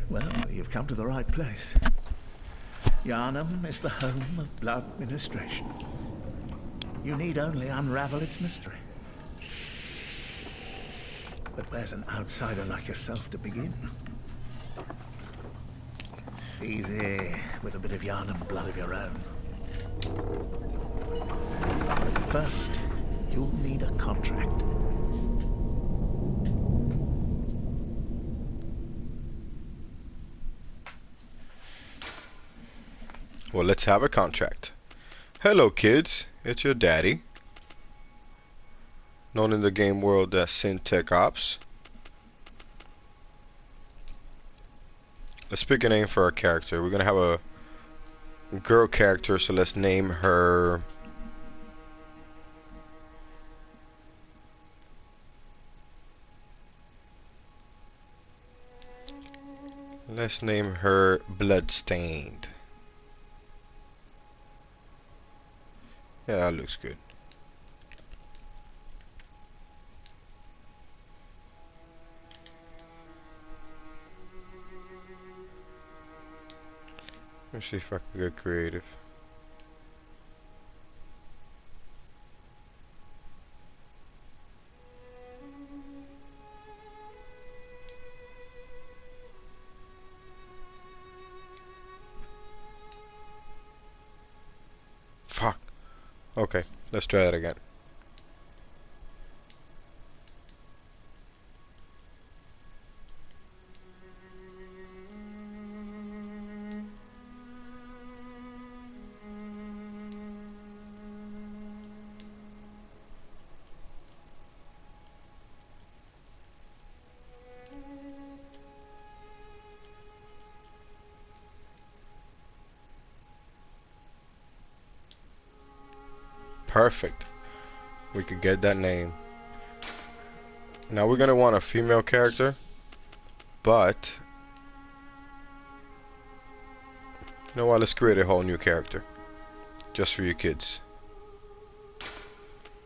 Well, you've come to the right place. Yharnam is the home of blood administration. You need only unravel its mystery. But where's an outsider like yourself to begin? Easy, with a bit of Yharnam blood of your own. But first, you'll need a contract. Well, let's have a contract. Hello, kids. It's your daddy. Known in the game world as SinTECH-OPS. Let's pick a name for our character. We're gonna have a girl character, so let's name her... Let's name her Bloodstained. Yeah, that looks good. Let's see if I can get creative. Fuck. Okay, let's try that again. Perfect. We could get that name. Now we're gonna want a female character, but you know what? Let's create a whole new character just for you kids.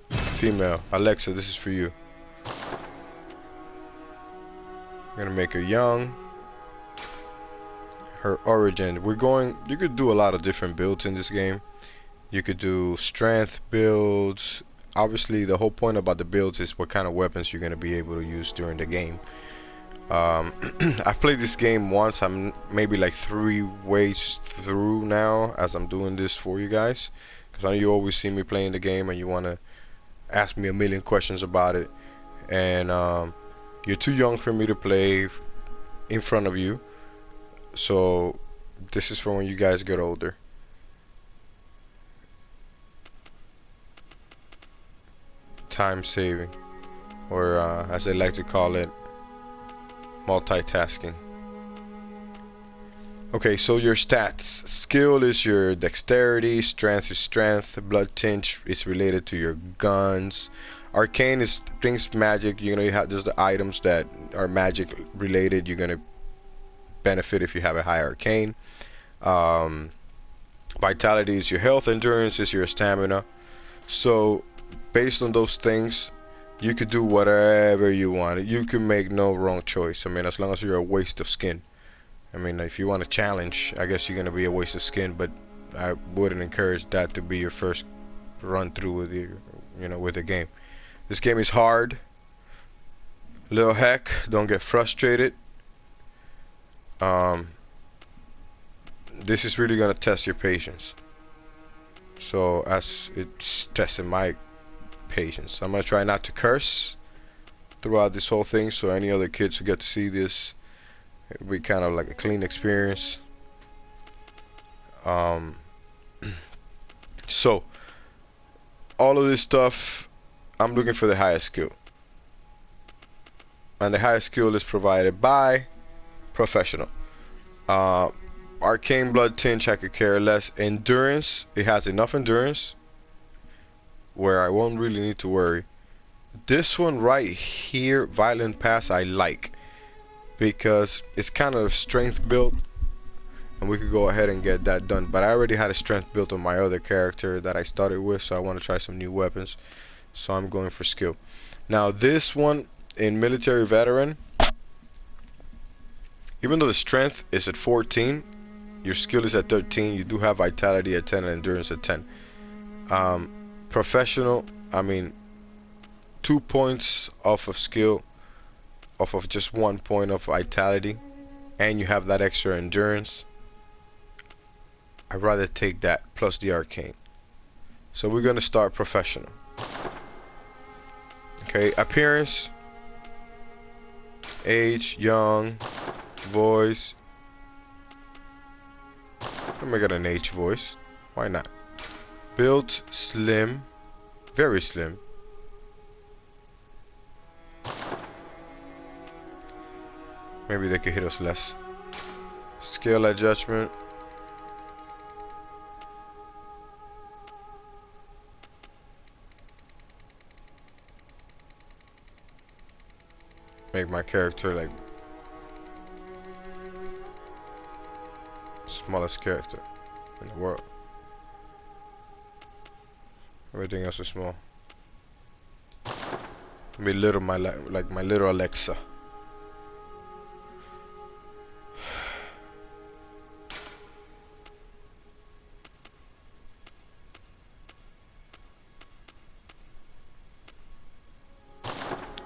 Female. Alexa, this is for you. We're gonna make her young. Her origin. You could do a lot of different builds in this game. You could do strength builds. Obviously, the whole point about the builds is what kind of weapons you're going to be able to use during the game. I've played this game once. I'm maybe like 3 ways through now as I'm doing this for you guys. Because I know you always see me playing the game and you want to ask me a million questions about it. And you're too young for me to play in front of you. So this is for when you guys get older. Time saving, or as they like to call it, multitasking. Okay, so your stats. Skill is your dexterity, strength is strength, blood tinge is related to your guns, arcane is things magic. You have just the items that are magic related. You're gonna benefit if you have a high arcane. Vitality is your health, endurance is your stamina. So based on those things, you could do whatever you want. You can make no wrong choice. I mean, as long as you're a waste of skin. I mean, if you want to challenge, I guess you're gonna be a waste of skin, but I wouldn't encourage that to be your first run through with with the game. This game is hard. Little heck, don't get frustrated. This is really gonna test your patience. So as it's testing my patience, I'm gonna try not to curse throughout this whole thing, so any other kids who get to see this, it'll be kind of like a clean experience. So all of this stuff, I'm looking for the highest skill, and the highest skill is provided by professional. Arcane, blood tinge, I could care less. Endurance, it has enough endurance where I won't really need to worry. This one right here, violent pass, I like because it's kind of strength built, and we could go ahead and get that done. But I already had a strength built on my other character that I started with, so I want to try some new weapons, so I'm going for skill. Now this one in military veteran, Even though the strength is at 14, your skill is at 13. You do have vitality at 10 and endurance at 10. Professional, I mean, 2 points off of skill, off of just 1 point of vitality, and you have that extra endurance. I'd rather take that plus the arcane. So we're gonna start professional. Okay, appearance, age, young, voice. Let me get an H voice. Why not? Build, slim, very slim. Maybe they could hit us less. Scale adjustment. Make my character like smallest character in the world. Everything else is small. Be little like my little Alexa.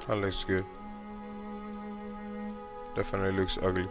That looks good. Definitely looks ugly.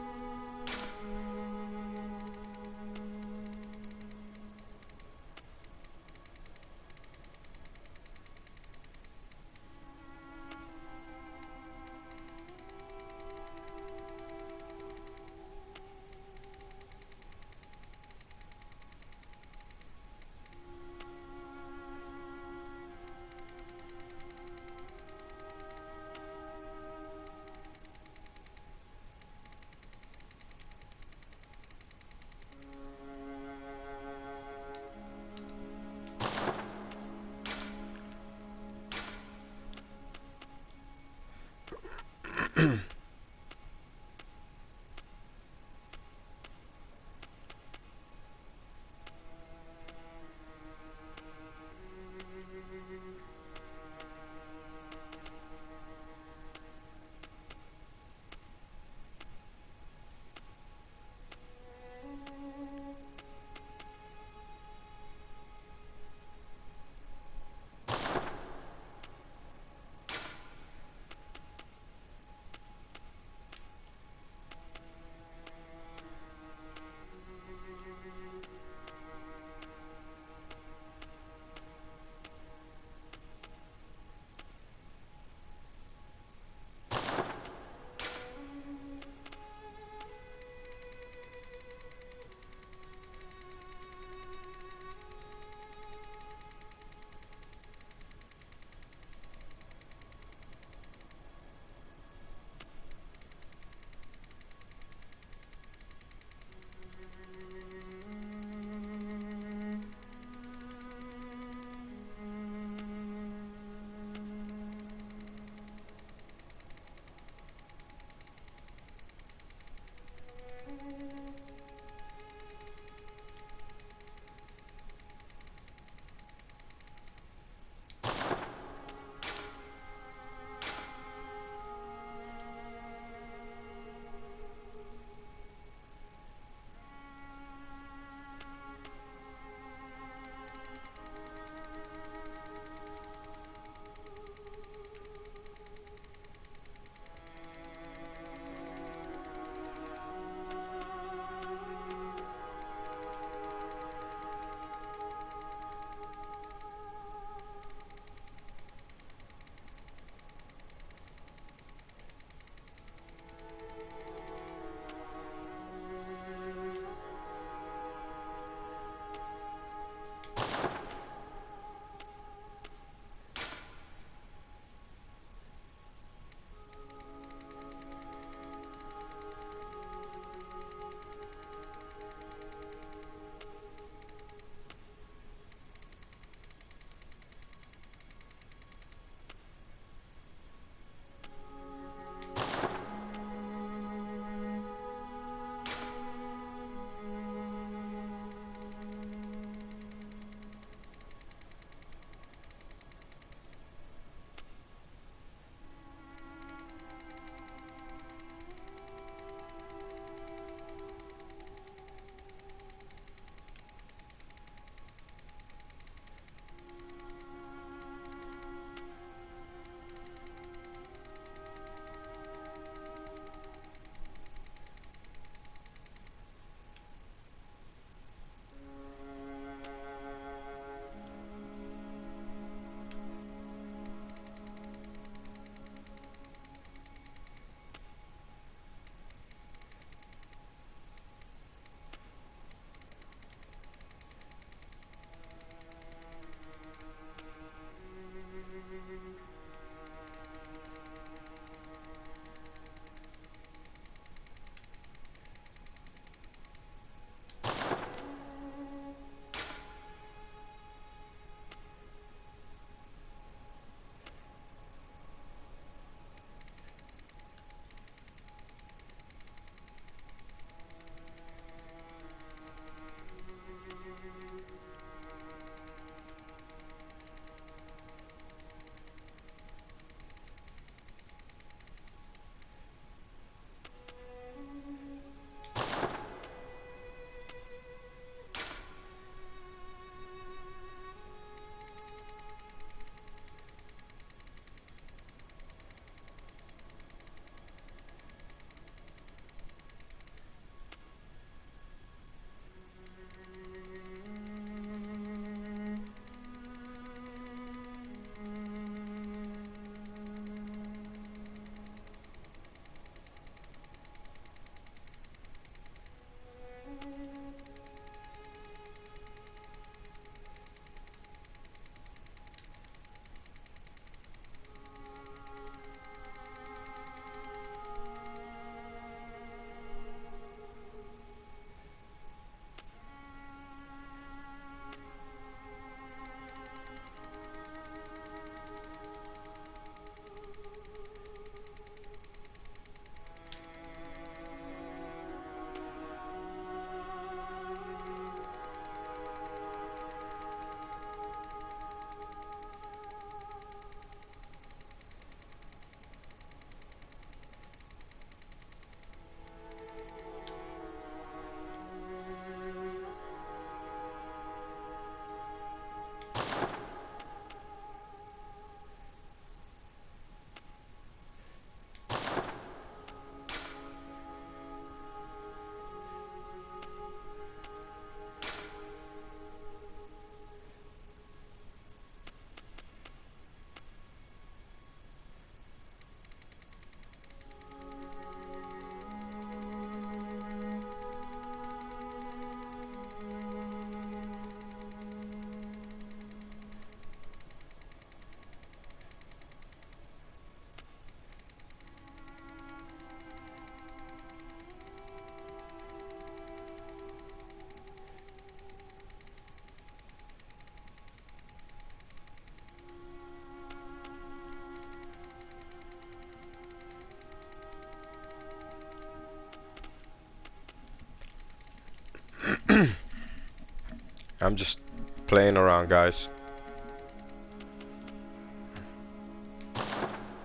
I'm just playing around, guys.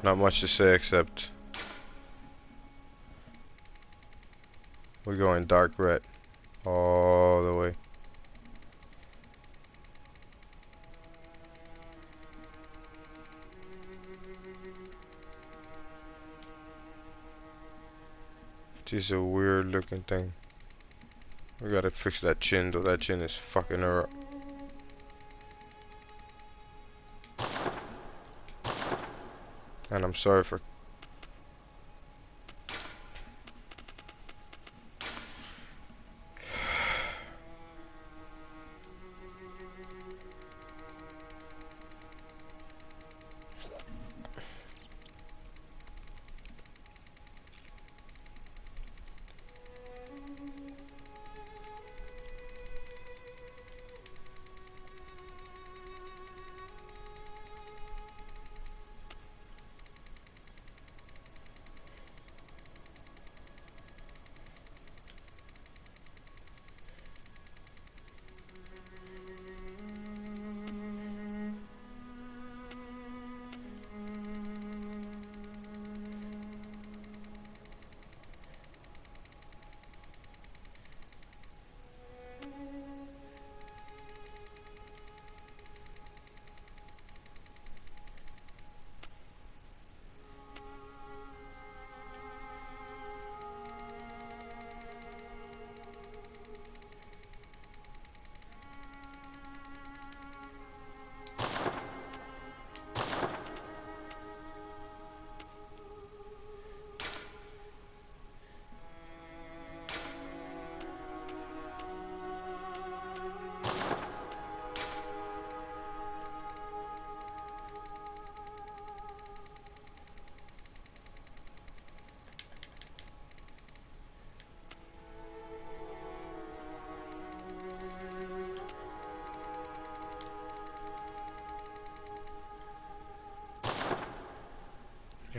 Not much to say except we're going dark red all the way. This is a weird looking thing. We gotta fix that chin though. That chin is fucking her up. And I'm sorry for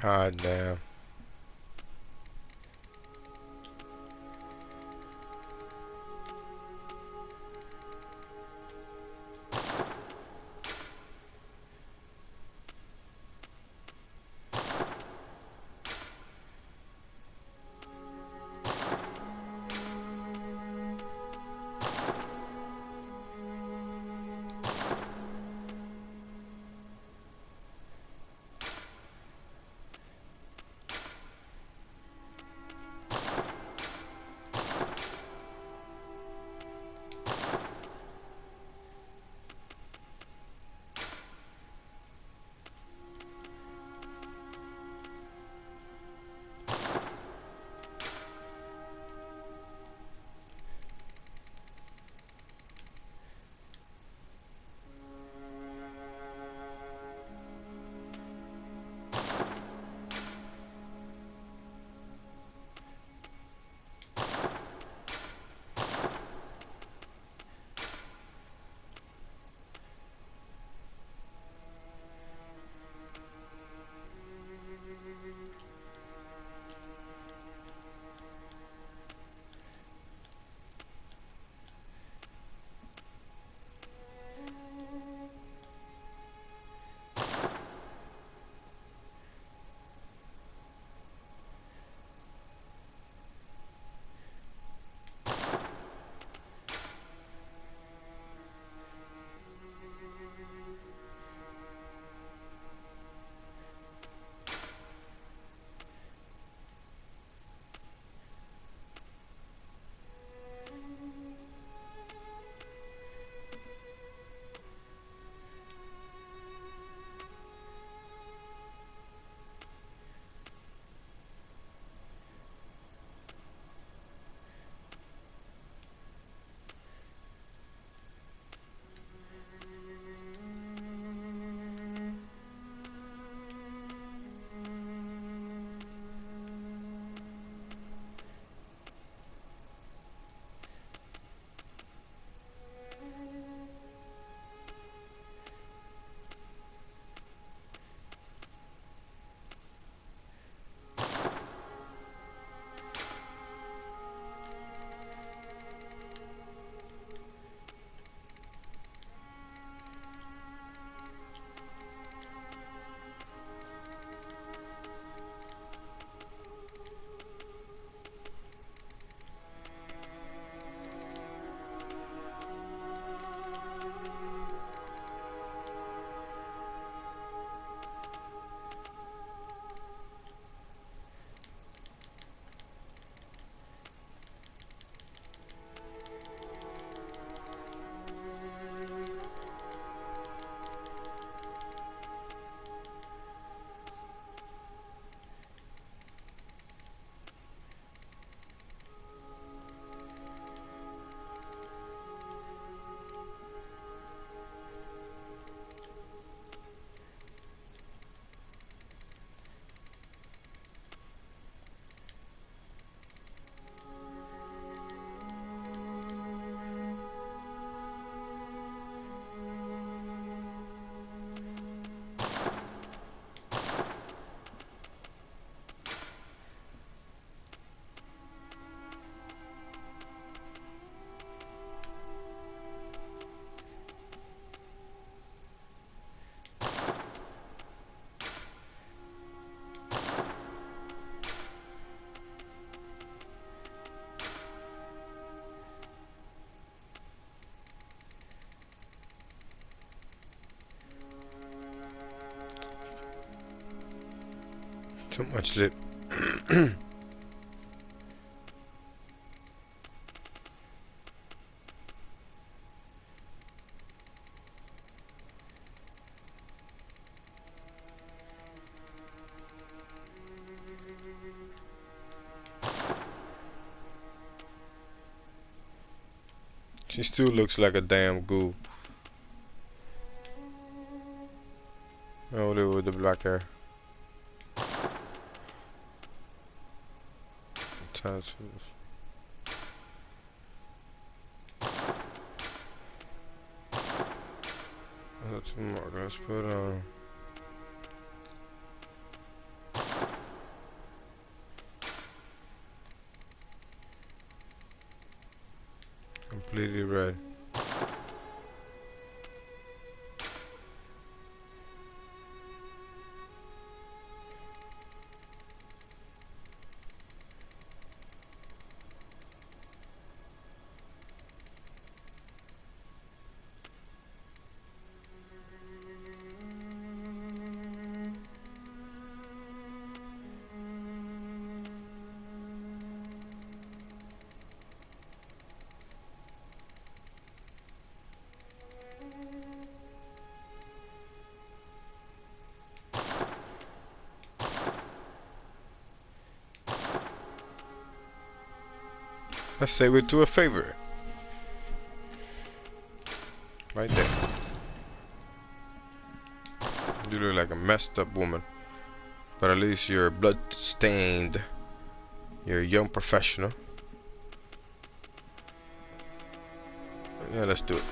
God damn. Too much lip. She still looks like a damn goo. Only with the black hair. Tattoos. That's more. Let's put on. Completely red. Let's save it to a favorite. Right there. You look like a messed up woman. But at least you're blood stained. You're a young professional. Yeah, let's do it.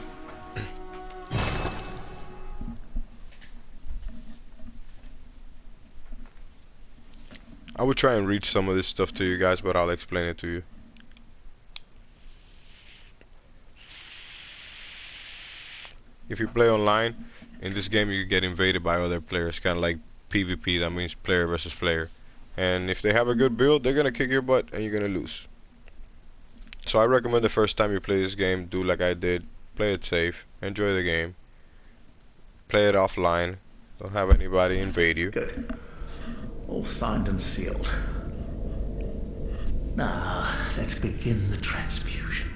I would try and read some of this stuff to you guys, but I'll explain it to you. If you play online, in this game you get invaded by other players, kind of like PvP, that means player versus player. And if they have a good build, they're gonna kick your butt and you're gonna lose. So I recommend the first time you play this game, do like I did, play it safe, enjoy the game, play it offline, don't have anybody invade you. Good. All signed and sealed. Now, let's begin the transfusion.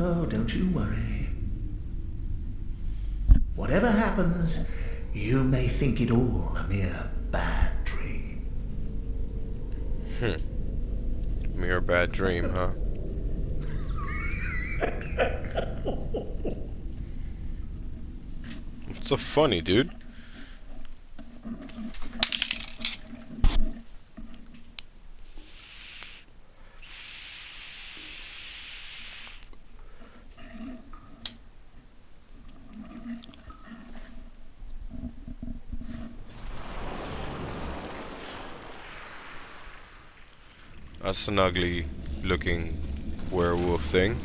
Oh, don't you worry. Whatever happens, you may think it all a mere bad dream. Mere bad dream, huh? What's so funny, dude? That's an ugly looking werewolf thing.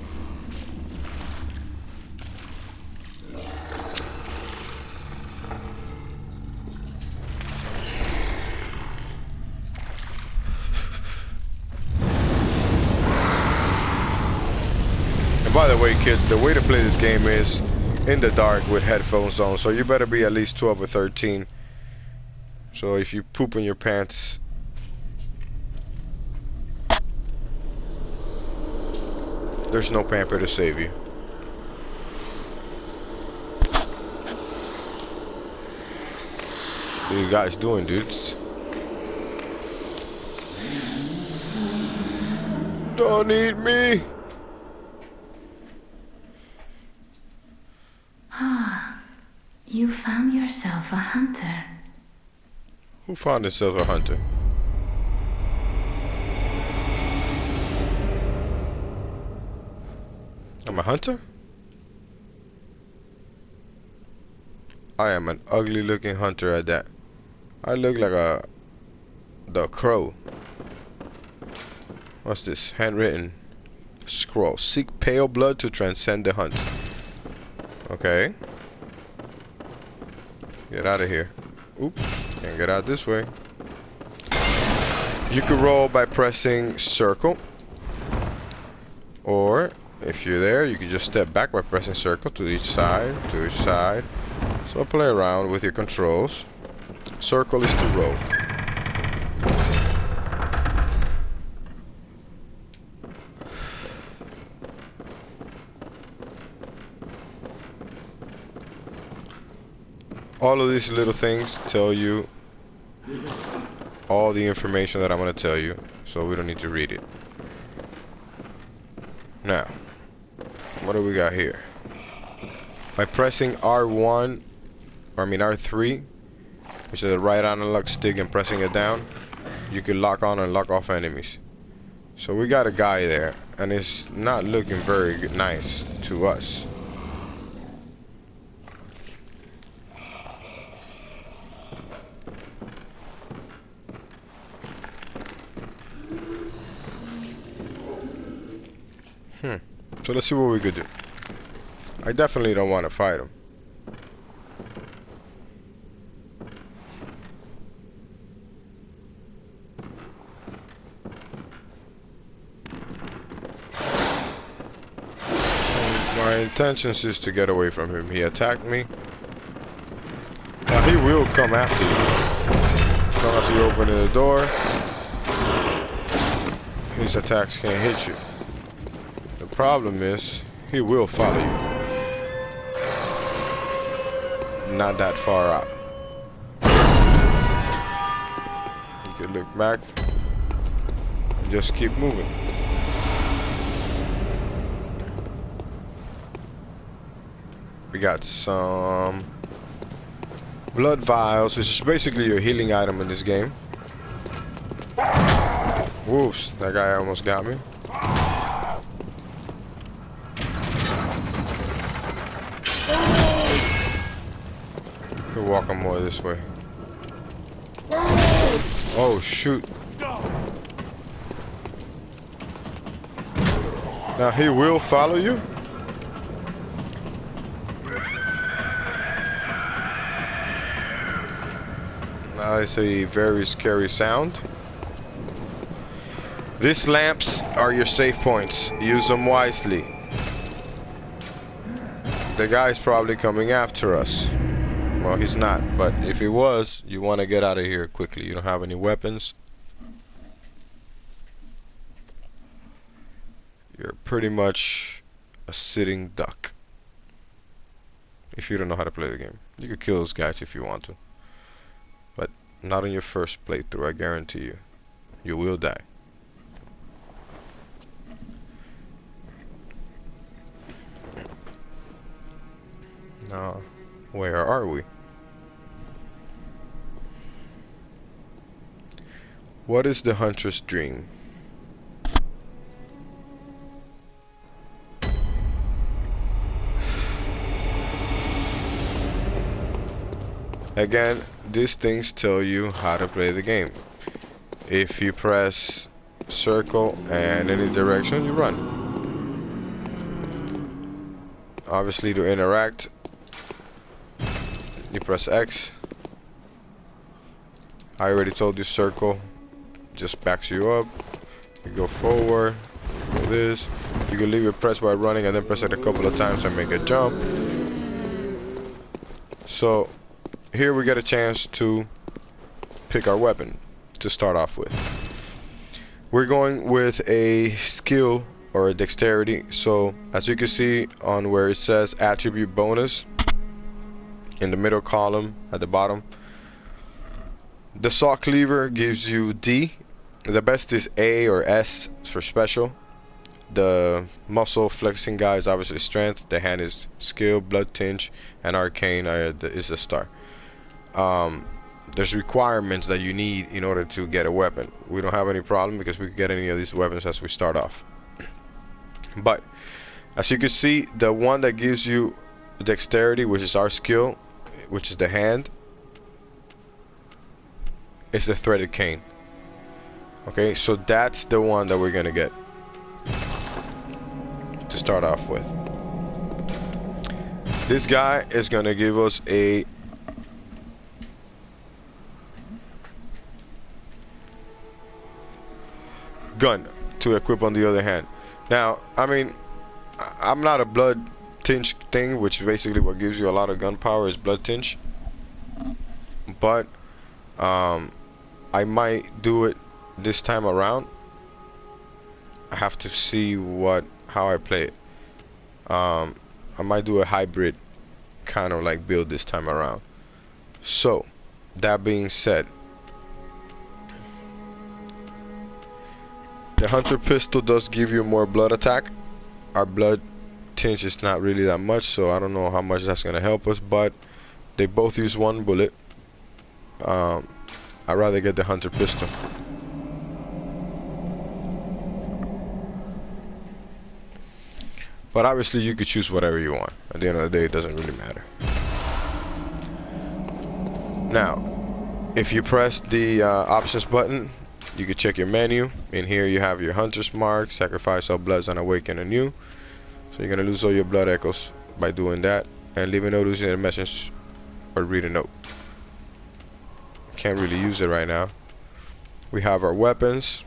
And by the way, kids, the way to play this game is in the dark with headphones on, so you better be at least 12 or 13. So if you poop in your pants, there's no pamper to save you. What are you guys doing, dudes? Don't eat me! Ah, you found yourself a hunter. Who found himself a hunter? I'm a hunter? I am an ugly looking hunter at that. I look like the crow. What's this? Handwritten scroll. Seek pale blood to transcend the hunt. Okay. Get out of here. Oop. Can't get out this way. You can roll by pressing circle. Or if you're there, you can just step back by pressing circle to each side, to each side. So play around with your controls. Circle is to roll. All of these little things tell you all the information that I'm going to tell you, so we don't need to read it. Now, what do we got here? By pressing R1, or I mean R3, which is the right analog stick, and pressing it down, you can lock on and lock off enemies. So we got a guy there, and it's not looking very nice to us. So let's see what we could do. I definitely don't want to fight him. My intentions is to get away from him. He attacked me. Now he will come after you. As long as you open the door, his attacks can't hit you. The problem is, he will follow you. Not that far out. You can look back and just keep moving. We got some blood vials, which is basically your healing item in this game. Whoops, that guy almost got me. We're walking more this way. Oh shoot. Now he will follow you. Now it's a very scary sound. These lamps are your safe points. Use them wisely. The guy's probably coming after us. Well, he's not, but if he was, you want to get out of here quickly. You don't have any weapons. You're pretty much a sitting duck. If you don't know how to play the game. You could kill those guys if you want to. But not on your first playthrough, I guarantee you. You will die. Now, where are we? What is the hunter's dream? Again, these things tell you how to play the game. If you press circle and any direction, you run. Obviously, to interact, you press X. I already told you circle just backs you up. You go forward, go this. You can leave it pressed while running and then press it a couple of times and make a jump. So here we get a chance to pick our weapon to start off with. We're going with a skill or a dexterity. So as you can see on where it says attribute bonus in the middle column at the bottom, the saw cleaver gives you D. The best is A or S for special. The muscle flexing guy is obviously strength. The hand is skill, blood tinge, and arcane is a star. There's requirements that you need in order to get a weapon. We don't have any problem because we can get any of these weapons as we start off. But as you can see, the one that gives you dexterity, which is our skill, which is the hand, is the threaded cane. Okay, so that's the one that we're gonna get to start off with. This guy is gonna give us a gun to equip on the other hand. Now, I mean, I'm not a blood tinge thing, which is basically what gives you a lot of gunpowder is blood tinge. But I might do it this time around. I have to see how I play it. I might do a hybrid kind of like build this time around. So, that being said, the Hunter pistol does give you more blood attack. Our blood tinge is not really that much, so I don't know how much that's gonna help us, but they both use one bullet. I'd rather get the Hunter pistol. But obviously you could choose whatever you want. At the end of the day, it doesn't really matter. Now, if you press the options button, you can check your menu. In here you have your Hunter's Mark, Sacrifice all bloods and awaken anew. So you're gonna lose all your blood echoes by doing that. And leave a note using a message or read a note. Can't really use it right now. We have our weapons.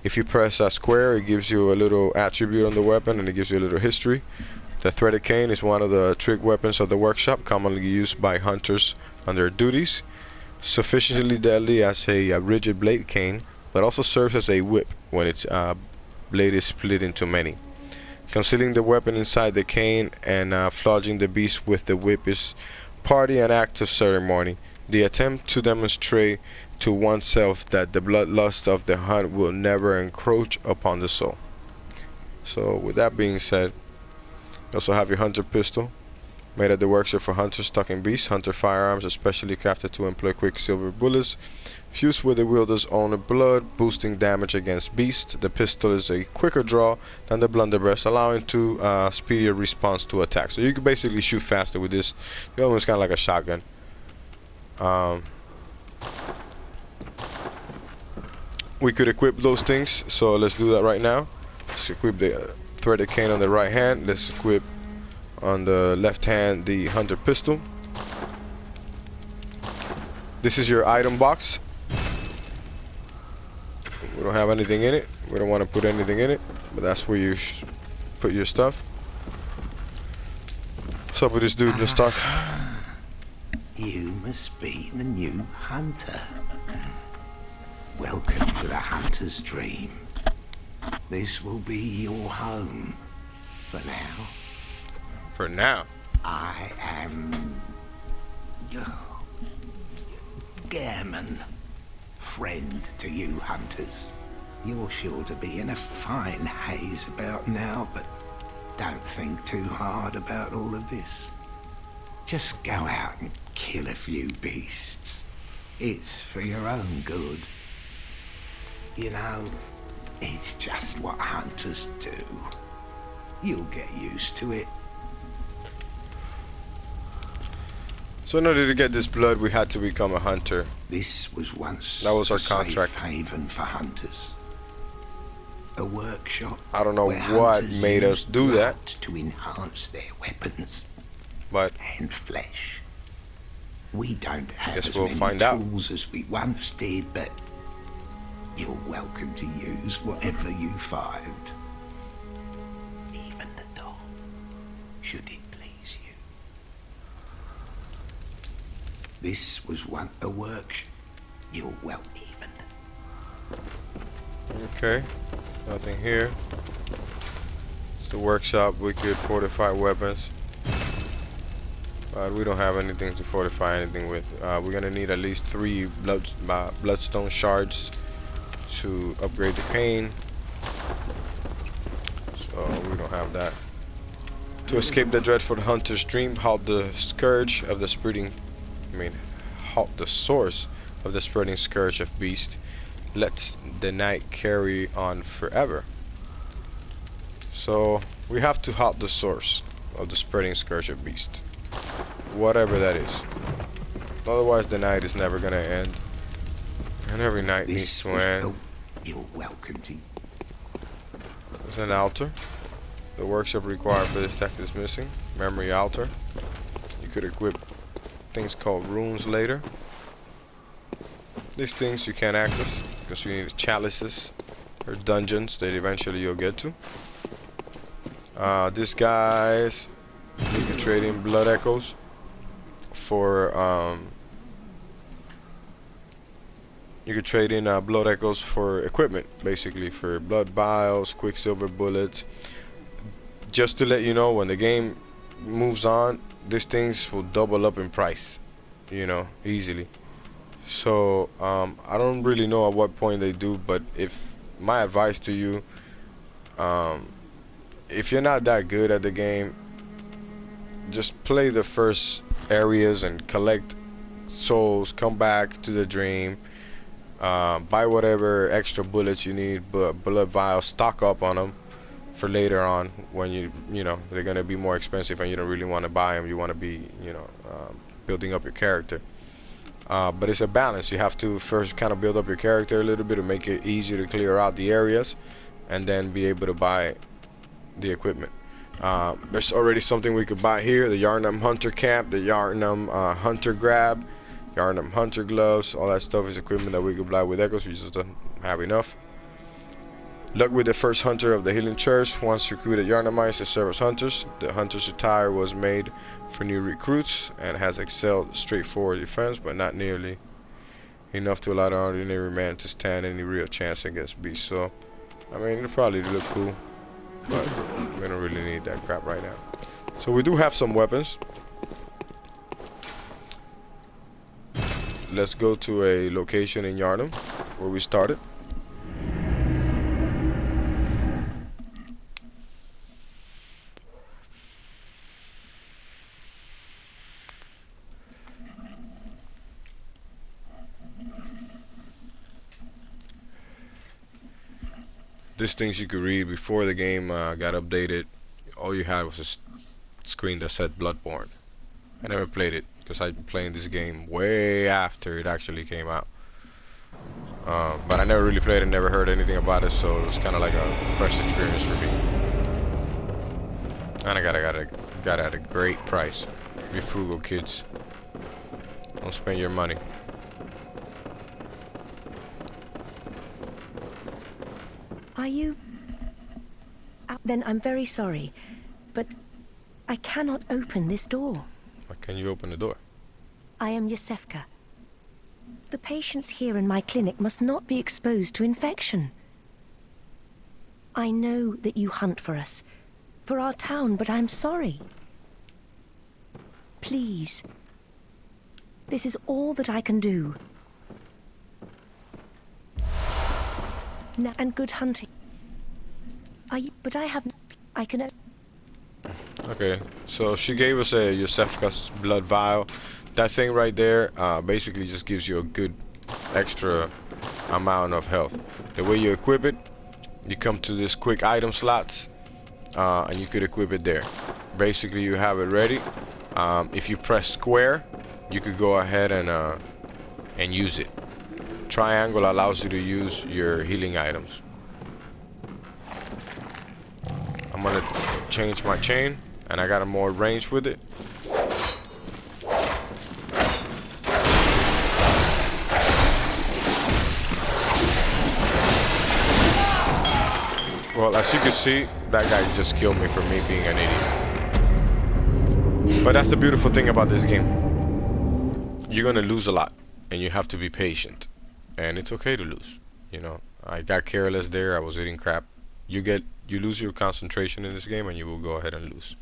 If you press square, it gives you a little attribute on the weapon and it gives you a little history. The threaded cane is one of the trick weapons of the workshop, commonly used by hunters on their duties. Sufficiently deadly as a rigid blade cane, but also serves as a whip when its blade is split into many. Concealing the weapon inside the cane and flogging the beast with the whip is partly an act of ceremony. The attempt to demonstrate to oneself that the bloodlust of the hunt will never encroach upon the soul. So with that being said, you also have your Hunter pistol, made at the workshop for hunters stalking beasts. Hunter firearms are specially crafted to employ quicksilver bullets fused with the wielder's own blood, boosting damage against beasts. The pistol is a quicker draw than the blunderbuss, allowing to speedier response to attacks. So you can basically shoot faster with this. The other one's kind of like a shotgun. We could equip those things, so let's do that right now. Let's equip the threaded cane on the right hand. Let's equip on the left hand the Hunter pistol. This is your item box. We don't have anything in it. We don't want to put anything in it, but that's where you put your stuff. What's up with this dude? Let's talk. You must be the new hunter. Welcome to the hunter's dream. This will be your home for now. For now. I am Gairman, friend to you hunters. You're sure to be in a fine haze about now, but don't think too hard about all of this. Just go out and kill a few beasts. It's for your own good. You know, it's just what hunters do. You'll get used to it. So in order to get this blood, we had to become a hunter. This was once That was our a safe contract. haven for hunters. A workshop. I don't know where what hunters made us used do that, blood to enhance their weapons but and flesh. We don't have Guess as we'll many find out. tools as we once did, but you're welcome to use whatever you find. Even the dog, should it please you. This was once a workshop. You're well even. okay. Nothing here. It's the workshop. We could fortify weapons, but we don't have anything to fortify anything with. We're gonna need at least 3 bloodstone shards to upgrade the cane. So we don't have that. To escape the dreadful hunter's dream, halt the scourge of the halt the source of the spreading scourge of beast. Let the night carry on forever. So we have to halt the source of the spreading scourge of beast, whatever that is. Otherwise the night is never gonna end, and every night needs to end. You're welcome to. There's an altar. The workshop required for this tech is missing. Memory altar. You could equip things called runes later. These things you can't access because you need chalices or dungeons that eventually you'll get to. These guys, you can trade in blood echoes for you could trade in blood echoes for equipment, basically for blood vials, quicksilver bullets. Just to let you know, when the game moves on, these things will double up in price. you know, easily. So I don't really know at what point they do, but if my advice to you, if you're not that good at the game, just play the first areas and collect souls, come back to the dream, buy whatever extra bullets you need, but blood vials, stock up on them for later on when you know they're gonna be more expensive and you don't really want to buy them. You want to be, you know, building up your character. But it's a balance. You have to first kind of build up your character a little bit to make it easier to clear out the areas, and then be able to buy the equipment. There's already something we could buy here: the Yarnum Hunter Camp, the Yarnum Hunter Grab, Yarnum Hunter Gloves. All that stuff is equipment that we could buy with Echoes. We just don't have enough. Luck with the first hunter of the Healing Church. Once recruited Yarnumites to serve as hunters. The hunter's attire was made for new recruits and has excelled straightforward defense, but not nearly enough to allow the ordinary man to stand any real chance against beasts. So, I mean, it'll probably look cool, but we don't really need that crap right now. So we do have some weapons. Let's go to a location in Yarnum where we started. These things you could read before the game got updated. All you had was a screen that said Bloodborne. I never played it because I've been playing this game way after it actually came out. But I never really played it, never heard anything about it, so it was kind of like a fresh experience for me. And I got it at a great price. Be frugal, kids. Don't spend your money. Are you? Then I'm very sorry, but I cannot open this door. Why can you open the door? I am Yosefka. The patients here in my clinic must not be exposed to infection. I know that you hunt for us, for our town, but I'm sorry. Please. This is all that I can do. And good hunting. But I have... I can... Okay, so she gave us a Yosefka's blood vial. That thing right there basically just gives you a good extra amount of health. The way you equip it, you come to this quick item slots and you could equip it there. Basically you have it ready. If you press square, you could go ahead and use it. Triangle allows you to use your healing items. I'm gonna change my chain, and I got a more range with it. Well, as you can see, that guy just killed me for me being an idiot. But that's the beautiful thing about this game. You're gonna lose a lot, and you have to be patient. And it's okay to lose, you know. I got careless there. I was eating crap. You lose your concentration in this game, and you will go ahead and lose.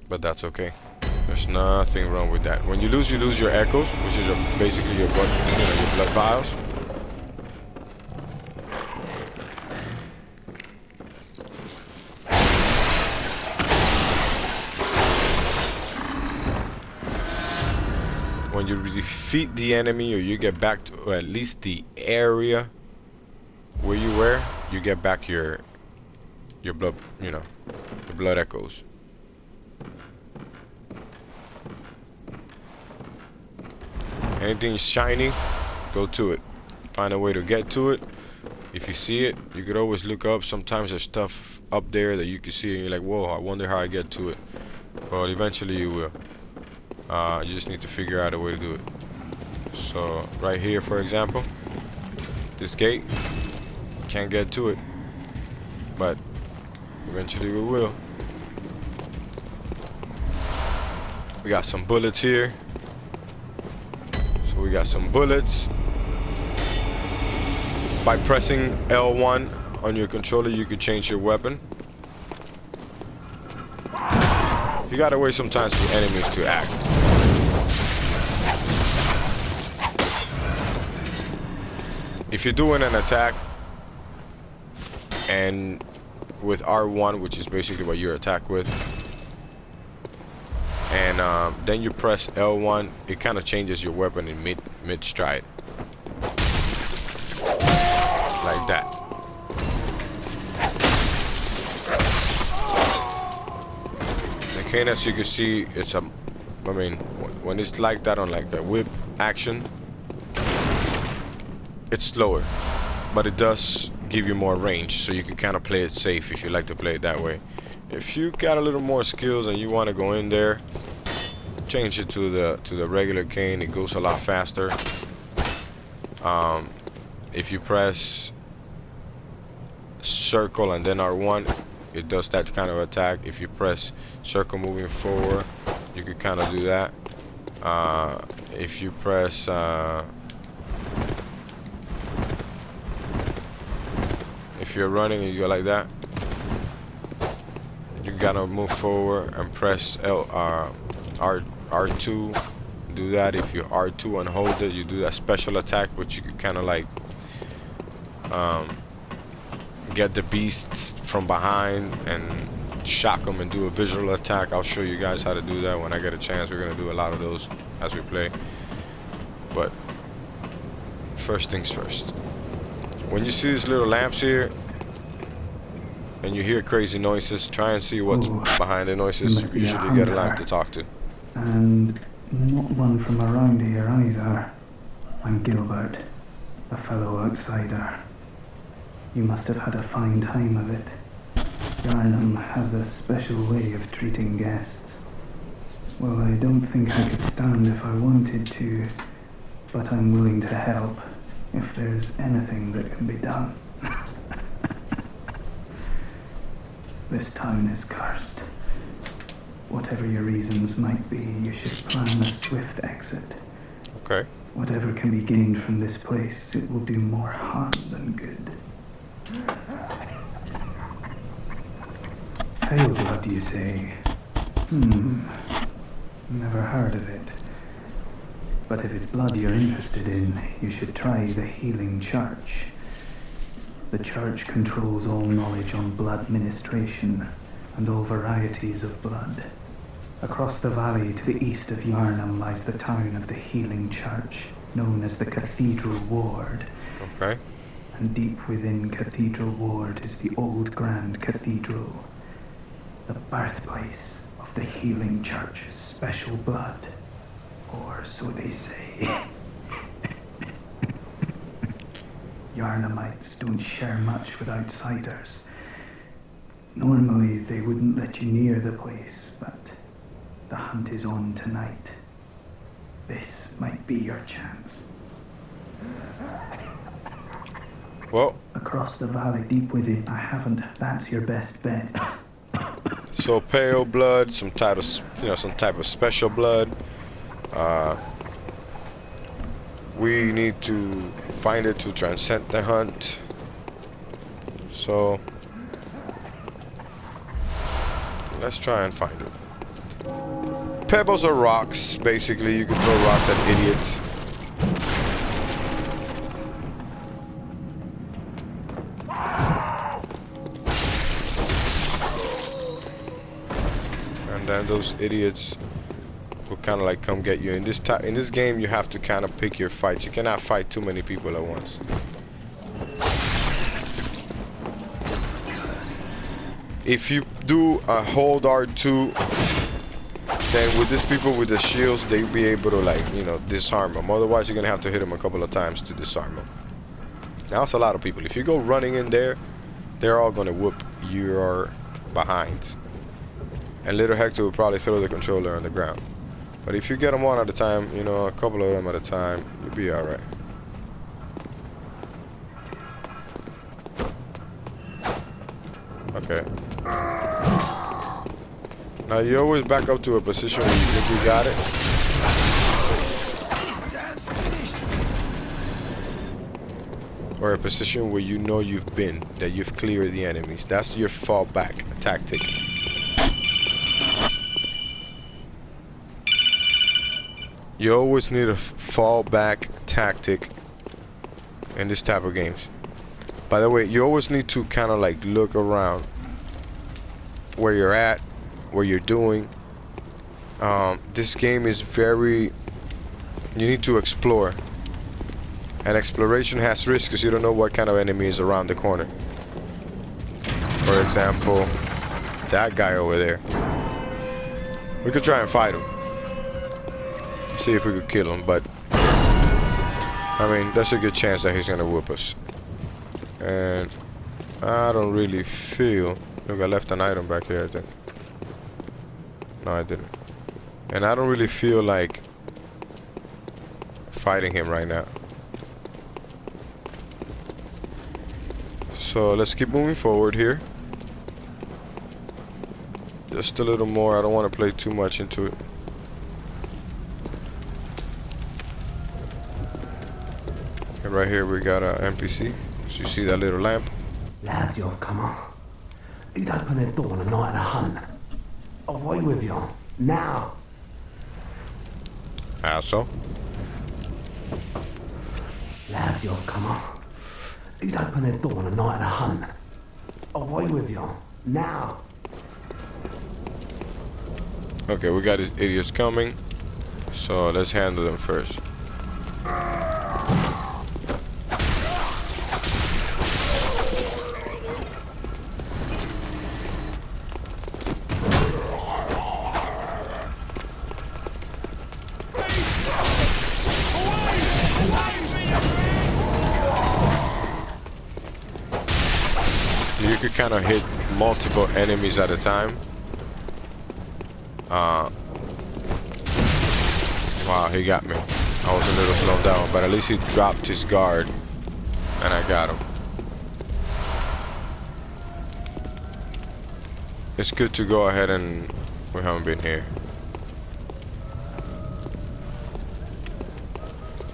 But that's okay. There's nothing wrong with that. When you lose your echoes, which is basically your blood, your blood vials. When you defeat the enemy, or you get back to at least the area where you were, you get back your blood, the blood echoes. Anything shiny, go to it. Find a way to get to it. If you see it, you could always look up. Sometimes there's stuff up there that you can see and you're like, whoa, I wonder how I get to it. Well, eventually you will. You just need to figure out a way to do it. So right here, for example, this gate, can't get to it, but eventually we will. We got some bullets here. So we got some bullets. By pressing L1 on your controller, you can change your weapon. You gotta wait sometimes for enemies to act. If you're doing an attack and with R1, which is basically what you attack with, and then you press L1, it kind of changes your weapon in mid stride, like that. Again, as you can see, it's I mean, when it's like that on like a whip action, it's slower, but it does give you more range, so you can kind of play it safe if you like to play it that way. If you got a little more skills and you want to go in there, change it to the regular cane. It goes a lot faster. If you press circle and then R1, it does that kind of attack. If you press circle moving forward, you can kind of do that. If you press if you're running and you go like that, you gotta move forward and press R2. Do that. If you R2 and hold it, you do that special attack, which you can kind of like get the beasts from behind and shock them and do a visual attack. I'll show you guys how to do that when I get a chance. We're gonna do a lot of those as we play. But first things first. When you see these little lamps here and you hear crazy noises, try and see what's behind the noises. You usually get a lamp to talk to. And not one from around here either. I'm Gilbert, a fellow outsider. You must have had a fine time of it. Yarnum has a special way of treating guests. Well, I don't think I could stand if I wanted to, but I'm willing to help if there's anything that can be done. This town is cursed. Whatever your reasons might be, you should plan a swift exit. Okay. Whatever can be gained from this place, it will do more harm than good. Pale blood, you say? Never heard of it. But if it's blood you're interested in, you should try the Healing Church. The church controls all knowledge on blood ministration and all varieties of blood. Across the valley to the east of Yarnum lies the town of the Healing Church, known as the Cathedral Ward. Okay. And deep within Cathedral Ward is the old Grand Cathedral, the birthplace of the Healing Church's special blood. Or so they say. Yarnumites don't share much with outsiders. Normally they wouldn't let you near the place, but the hunt is on tonight. This might be your chance. Well, across the valley, deep within, I haven't. That's your best bet. so pale blood, some type of special blood. We need to find it to transcend the hunt. So let's try and find it. Pebbles are rocks, basically. You can throw rocks at idiots. And then those idiots will kind of like come get you. In this game, you have to kind of pick your fights. You cannot fight too many people at once. If you do a hold R2, then with these people with the shields, they'll be able to, like, you know, disarm them. Otherwise, you're gonna have to hit them a couple of times to disarm them. Now, it's a lot of people. If you go running in there, they're all gonna whoop your behind. And little Hector will probably throw the controller on the ground. But if you get them one at a time, you know, a couple of them at a time, you'll be alright. Okay. Now you always back up to a position where you think you got it. Or a position where you know you've been, that you've cleared the enemies. That's your fallback tactic. You always need a fallback tactic in this type of games. By the way, you always need to kind of like look around where you're at, what you're doing. This game is very, you need to explore, and exploration has risks because you don't know what kind of enemy is around the corner. For example, that guy over there. We could try and fight him, see if we could kill him, but I mean, there's a good chance that he's gonna whoop us. And I don't really feel, look, I left an item back here, I think. No, I didn't. And I don't really feel like fighting him right now. So let's keep moving forward here. Just a little more. I don't want to play too much into it. And right here we got a NPC. So you see that little lamp? Lads, you've come on. You'd open the door on a night of a hunt. Away with you. Now. Asshole. Lads, you've come on. You'd open the door on a night of a hunt. Away with you. Now. Okay, we got these idiots coming. So let's handle them first. You could kind of hit multiple enemies at a time. Wow, he got me. I was a little slowed down, but at least he dropped his guard and I got him. It's good to go ahead and we haven't been here.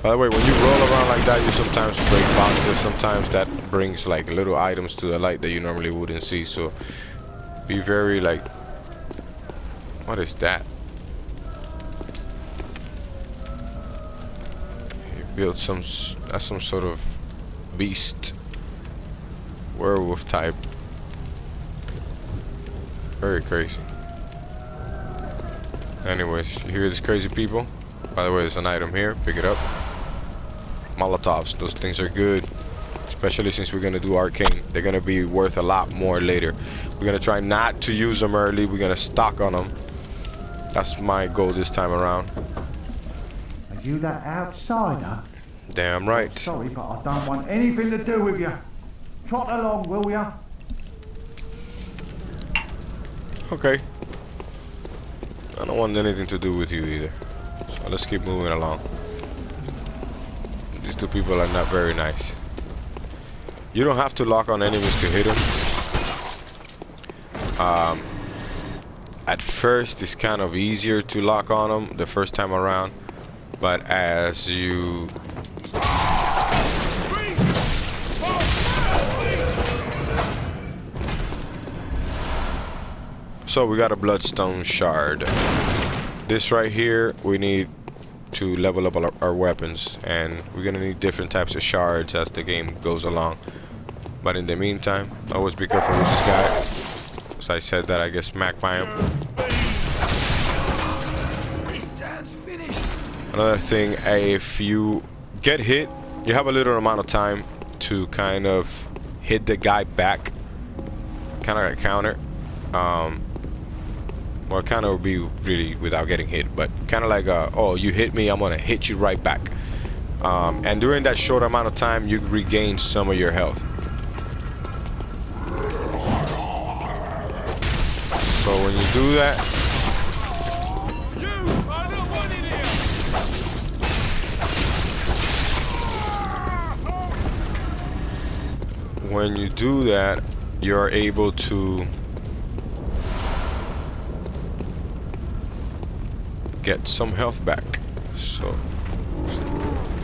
By the way, when you roll around like that, you sometimes break boxes. Sometimes that brings like little items to the light that you normally wouldn't see. So be very like, what is that? He built some, that's some sort of beast, werewolf type. Very crazy. Anyways, you hear these crazy people? By the way, there's an item here. Pick it up. Molotovs, those things are good, especially since we're gonna do arcane. They're gonna be worth a lot more later. We're gonna try not to use them early. We're gonna stock on them. That's my goal this time around. Are you that outsider? Damn right. Sorry, but I don't want anything to do with you. Trot along, will ya? Okay. I don't want anything to do with you either. So let's keep moving along. These two people are not very nice. You don't have to lock on enemies to hit them. At first, it's kind of easier to lock on them the first time around, but as you so we got a bloodstone shard. This right here, we need to level up our weapons, and we're gonna need different types of shards as the game goes along. But in the meantime, always be careful with this guy. As I said that, I get smacked by him. Another thing, if you get hit, you have a little amount of time to kind of hit the guy back, kind of like a counter. Well, kind of would be really without getting hit, but kind of like oh, you hit me, I'm gonna hit you right back. And during that short amount of time, you regain some of your health. So when you do that, you're able to get some health back. So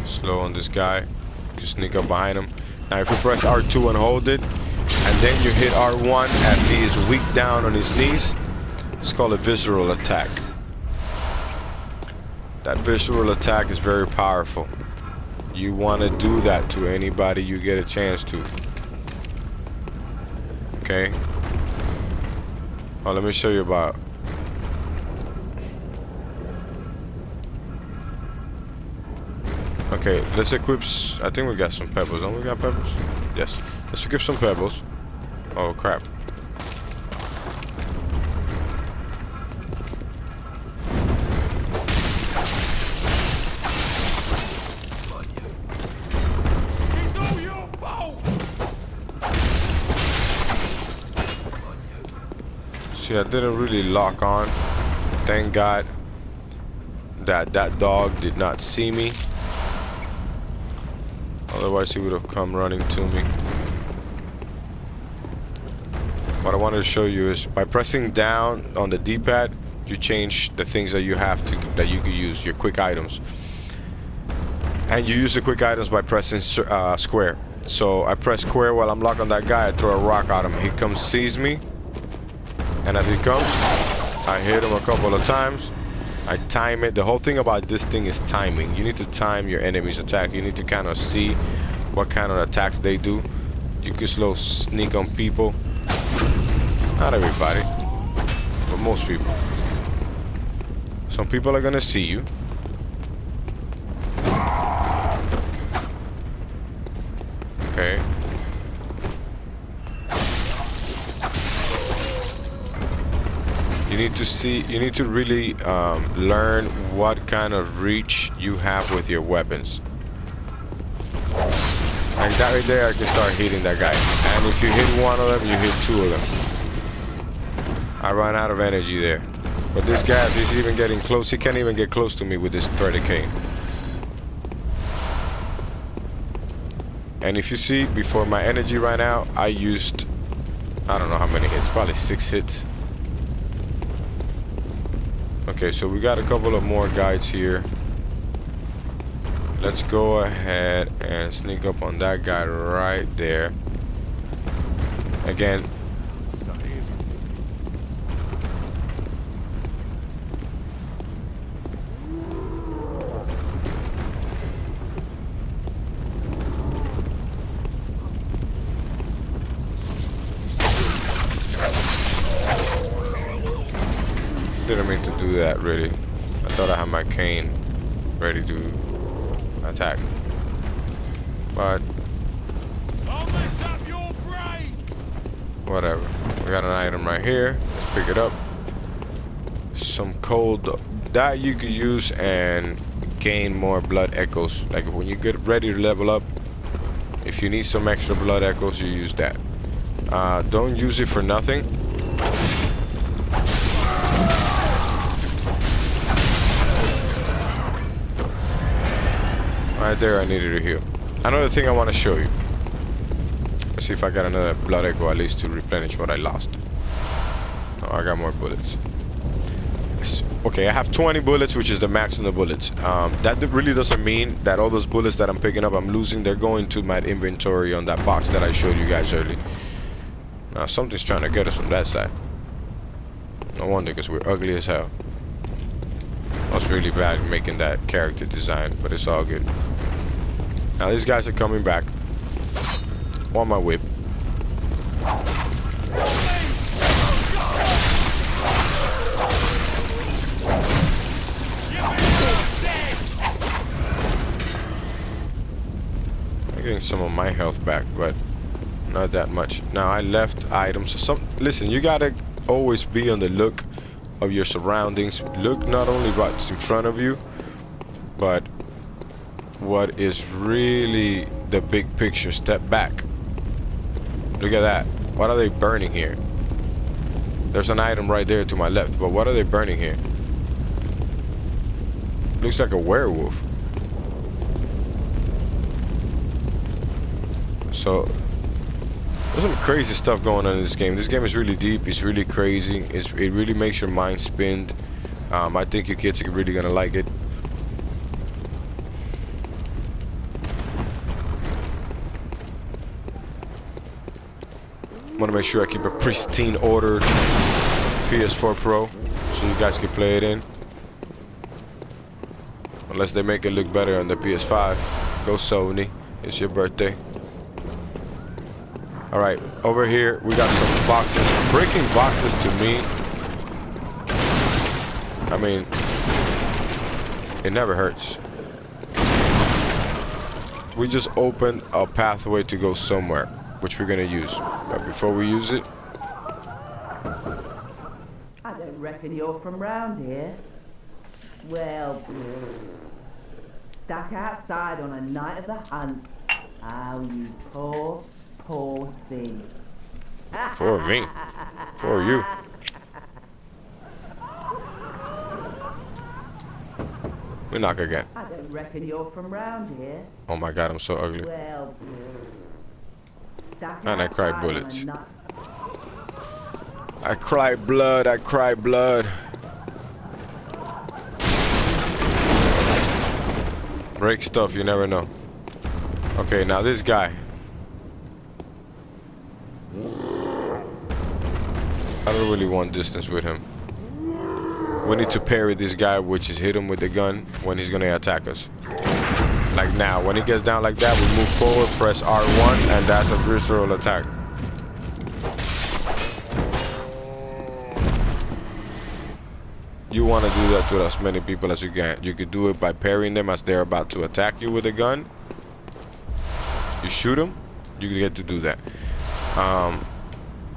slow on this guy, just sneak up behind him. Now if you press R2 and hold it, and then you hit R1 as he is weak down on his knees, it's called a visceral attack. That visual attack is very powerful. You want to do that to anybody you get a chance to. Okay. Oh, let me show you about. Okay, let's equip. I think we got some pebbles. Don't we got pebbles? Yes. Let's equip some pebbles. Oh crap. See, I didn't really lock on. Thank God that that dog did not see me. Otherwise he would have come running to me. What I wanted to show you is by pressing down on the D-pad, you change the things that you have to, that you can use, your quick items. And you use the quick items by pressing square. So I press square while I'm locked on that guy, I throw a rock at him. He comes, sees me, and as he comes, I hit him a couple of times. I time it. The whole thing about this thing is timing. You need to time your enemy's attack. You need to kind of see what kind of attacks they do. You can slow sneak on people. Not everybody, but most people. Some people are gonna see you. Okay. You need to see, you need to really learn what kind of reach you have with your weapons. Like that right there, I can start hitting that guy. And if you hit one of them, you hit two of them. I run out of energy there. But this guy, if he's even getting close, he can't even get close to me with this threaded cane. And if you see, before my energy ran out, I used, I don't know how many hits, probably 6 hits. Okay, so we got a couple of more guides here. Let's go ahead and sneak up on that guy right there. Again. Didn't mean to do that, really. I thought I had my cane ready to attack. But whatever. We got an item right here. Let's pick it up. Some cold that you could use and gain more blood echoes. Like when you get ready to level up, if you need some extra blood echoes, you use that. Don't use it for nothing. Right there, I needed to heal. Another thing I want to show you. Let's see if I got another blood echo at least to replenish what I lost. Oh, I got more bullets. Okay, I have 20 bullets, which is the max on the bullets. That really doesn't mean that all those bullets that I'm picking up, I'm losing. They're going to my inventory on that box that I showed you guys earlier. Now, something's trying to get us from that side. No wonder, because we're ugly as hell. I was really bad at making that character design, but it's all good. Now these guys are coming back. On my whip. I'm getting some of my health back, but not that much. Now I left items. Listen, you gotta always be on the look of your surroundings. Look not only what's in front of you, but what is really the big picture. Step back. Look at that. What are they burning here? There's an item right there to my left, but what are they burning here? Looks like a werewolf. So there's some crazy stuff going on in this game. This game is really deep. It's really crazy. It really makes your mind spin. I think your kids are really gonna like it. I want to make sure I keep a pristine ordered PS4 Pro so you guys can play it in. Unless they make it look better on the PS5. Go Sony. It's your birthday. Alright, over here we got some boxes. Breaking boxes to me, I mean, it never hurts. We just opened a pathway to go somewhere, which we're gonna use. But before we use it, I don't reckon you're from round here. Well, stuck outside on a night of the hunt. Oh, you poor, poor thing. for me, for you. We knock again. I don't reckon you're from round here. Oh my god, I'm so ugly. Well, stuck And I cry outside on a bullets. night- I cry blood, I cry blood. Break stuff, you never know. Okay, now this guy. I don't really want distance with him. We need to parry this guy, which is hit him with the gun when he's gonna attack us. Like now, when he gets down like that, we move forward, press R1, and that's a visceral attack. You want to do that to as many people as you can. You could do it by parrying them as they're about to attack you with a gun. You shoot them, you get to do that.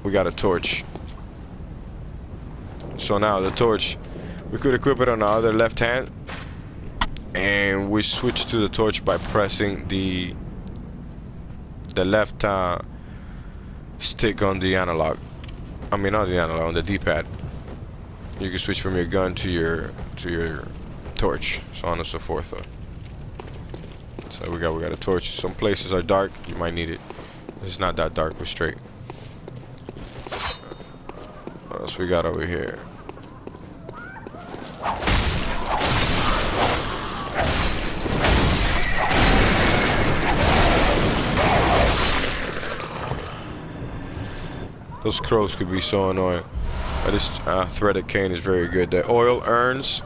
We got a torch. So now the torch, we could equip it on the other left hand, and we switch to the torch by pressing the left stick on the analog. I mean, not the analog, on the D-pad. You can switch from your gun to your torch, so on and so forth. So we got a torch. Some places are dark, you might need it. It's not that dark, we're straight. What else we got over here? Those crows could be so annoying. But this threaded cane is very good. The oil urns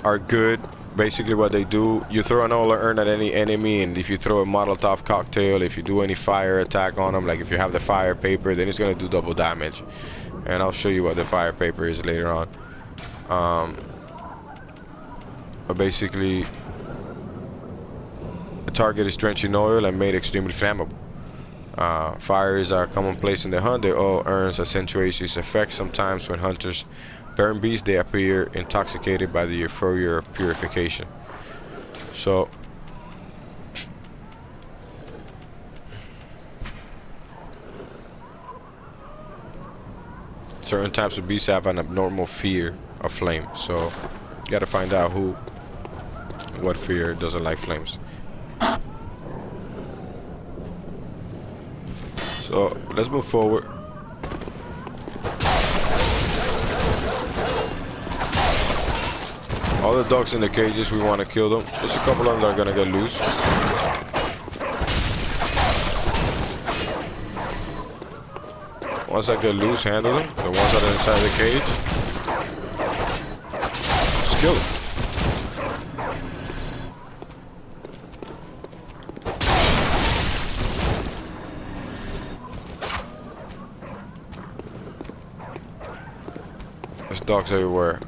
are good. Basically what they do, you throw an oil urn at any enemy, and if you throw a Molotov cocktail, if you do any fire attack on them, like if you have the fire paper, then it's going to do double damage. And I'll show you what the fire paper is later on. But basically, the target is drenched in oil and made extremely flammable. Fires are commonplace in the hunt. The oil urns accentuate its effect. Sometimes when hunters burn beasts, they appear intoxicated by the euphoria of purification. So certain types of beasts have an abnormal fear of flame. So you gotta find out what fear doesn't like flames. So let's move forward. All the dogs in the cages, we want to kill them. There's a couple of them that are gonna get loose. Once I get loose, handle them. The ones that are inside the cage, just kill them. There's dogs everywhere.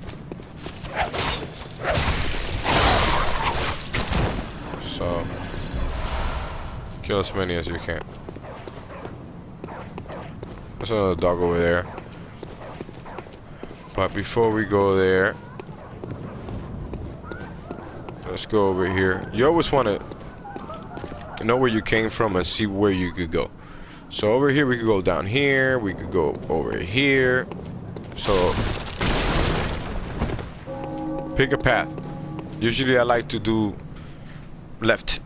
So, kill as many as you can. There's another dog over there. But before we go there, let's go over here. You always want to know where you came from and see where you could go. So over here, we could go down here. We could go over here. So pick a path. Usually I like to do left